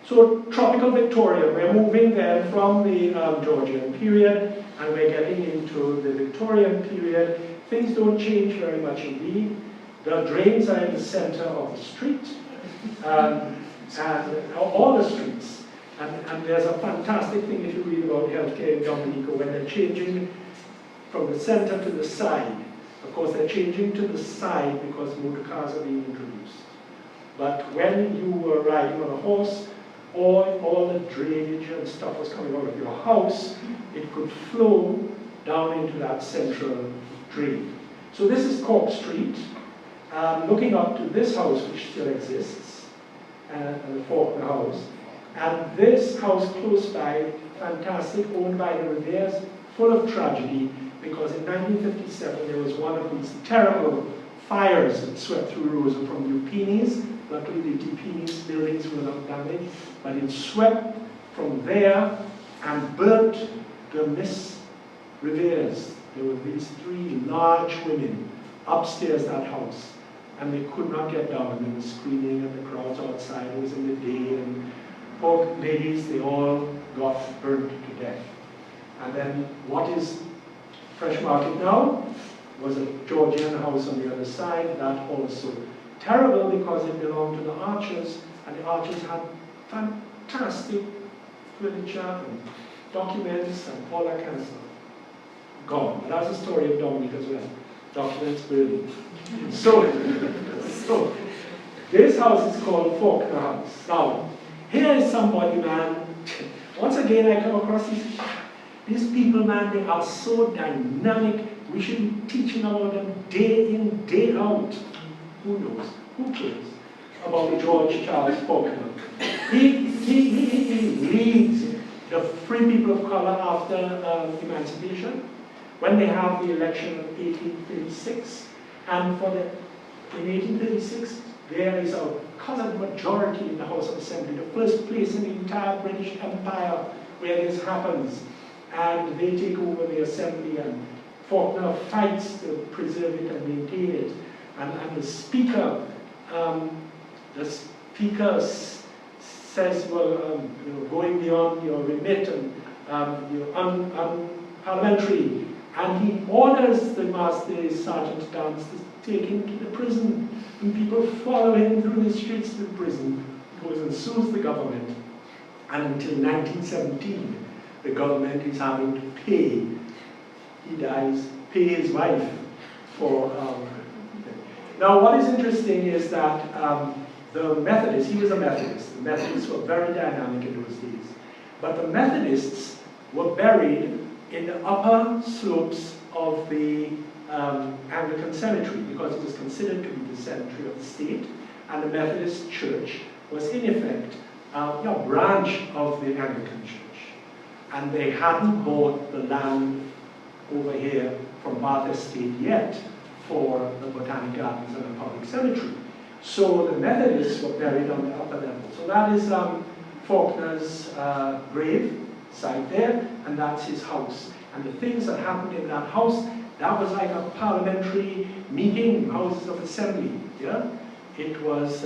So tropical Victorian, we're moving then from the Georgian period and we're getting into the Victorian period. Things don't change very much indeed. The drains are in the center of the street, and all the streets. And there's a fantastic thing if you read about healthcare in Dominica when they're changing from the center to the side. Of course, they're changing to the side because motor cars are being introduced. But when you were riding on a horse, all the drainage and stuff was coming out of your house, it could flow down into that central drain. So this is Cork Street. Looking up to this house, which still exists, and the Faulkner House. And this house close by, fantastic, owned by the Reveres, full of tragedy, because in 1957 there was one of these terrible fires that swept through Rosa from New Peonies. Luckily the Peonies buildings were not damaged, but it swept from there and burnt the Miss Reveres. There were these three large women upstairs that house, and they could not get down. They were screaming, and the crowds outside. It was in the day, and poor ladies, they all got burnt to death. And then what is Fresh Market now was a Georgian house on the other side, that also terrible because it belonged to the Archers, and the Archers had fantastic furniture and documents and all that kind of stuff. Gone. And that's the story of Dominica as well. Documents burning. So this house is called Faulkner House. Now, here is somebody, man. Once again, I come across these people, man, they are so dynamic. We should be teaching about them day in, day out. Who knows? Who cares about George Charles Faulkner? He leads the free people of color after emancipation, when they have the election of 1836. And in 1836, there is a colored majority in the House of Assembly, the first place in the entire British Empire where this happens. And they take over the Assembly, and Faulkner fights to preserve it and maintain it. And the Speaker says, well, going beyond your remit and you're unparliamentary. And he orders the Sergeant Dance to take him to the prison. And people follow him through the streets to the prison. He goes and sues the government. And until 1917, the government is having to pay. He dies, pay his wife for. Now, what is interesting is that the Methodists, he was a Methodist. The Methodists were very dynamic in those days. But the Methodists were buried in the upper slopes of the Anglican cemetery because it was considered to be the cemetery of the state, and the Methodist Church was in effect a branch of the Anglican Church. And they hadn't bought the land over here from Bath Estate yet for the Botanic Gardens and the public cemetery. So the Methodists were buried on the upper level. So that is Faulkner's grave site there, and that's his house. And the things that happened in that house, that was like a parliamentary meeting, houses of assembly. Yeah, it was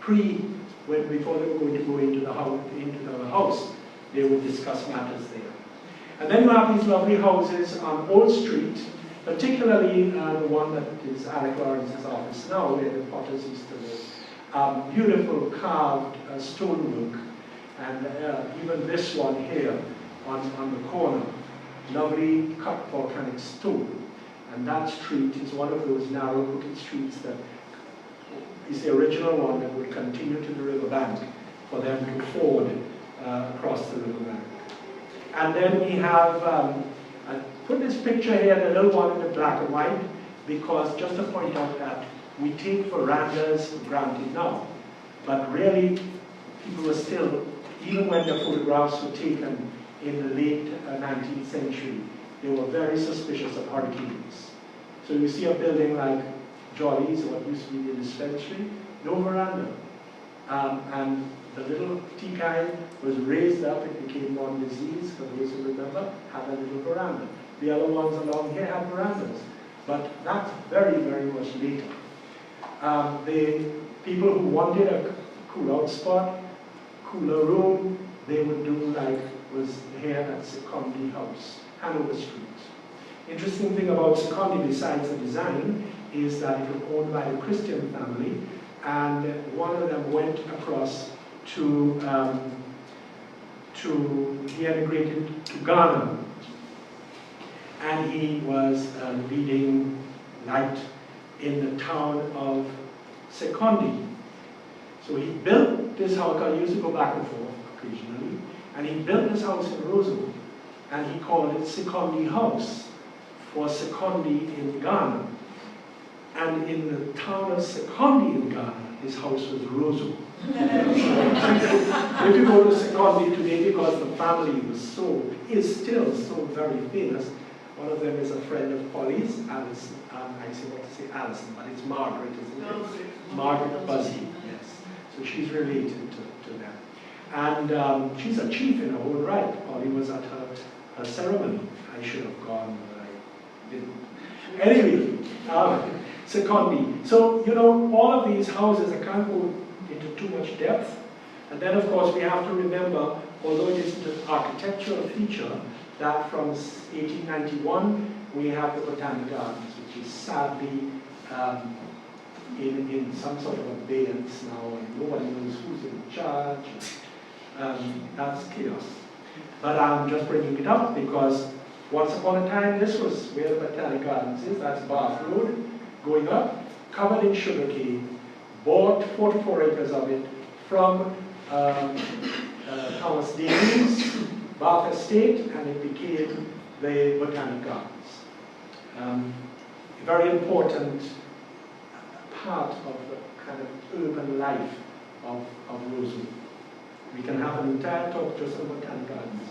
before they were going to go into the house, they would discuss matters there. And then you have these lovely houses on Old Street, particularly the one that is Alec Lawrence's office now, where the Potters used to live. Beautiful carved stonework, and even this one here on the corner, lovely cut volcanic stone. And that street is one of those narrow crooked streets that is the original one that would continue to the riverbank for them to ford across the riverbank. And then we have, I put this picture here, the little one in the black and white, because just to point out that we take verandas for granted now, but really people were still, even when the photographs were taken in the late 19th century, they were very suspicious of hurricanes. So you see a building like Jolly's, or what used to be the dispensary, no veranda. And the little tea kind was raised up, it became one disease, for those who remember, had a little veranda. The other ones along here had verandas, but that's very, very much later. The people who wanted a cool-out spot cooler room, they would do like was here at Secondi House, Hanover Street. Interesting thing about Secondi, besides the design, is that it was owned by a Christian family, and one of them went across to he emigrated to Ghana, and he was leading light in the town of Secondi. So he built this house. I used to go back and forth occasionally, and he built this house in Rosewood, and he called it Secondi House for Secondi in Ghana. And in the town of Secondi in Ghana, his house was Rosewood. If you go to Secondi today, because the family is still so very famous. One of them is a friend of Polly's, Alice. I say what to say Alison, but it's Margaret, isn't it? Margaret Buzzy, yes. So she's related to them. And she's a chief in her own right. Polly was at her ceremony. I should have gone, but I didn't. Anyway, Secondi. So, you know, all of these houses, I can't go into too much depth. And then, of course, we have to remember, although it isn't an architectural feature, that from 1891, we have the Botanic Gardens, which is sadly in some sort of abeyance now, and nobody knows who's in charge. That's chaos. But I'm just bringing it up because once upon a time, this was where the Botanic Gardens is. That's Bath Road, going up, covered in sugarcane, bought 44 acres of it from Thomas Davies, Bath Estate, and it became the Botanic Gardens. A very important part of the kind of urban life of Rosewood. We can have an entire talk just on Botanic Gardens.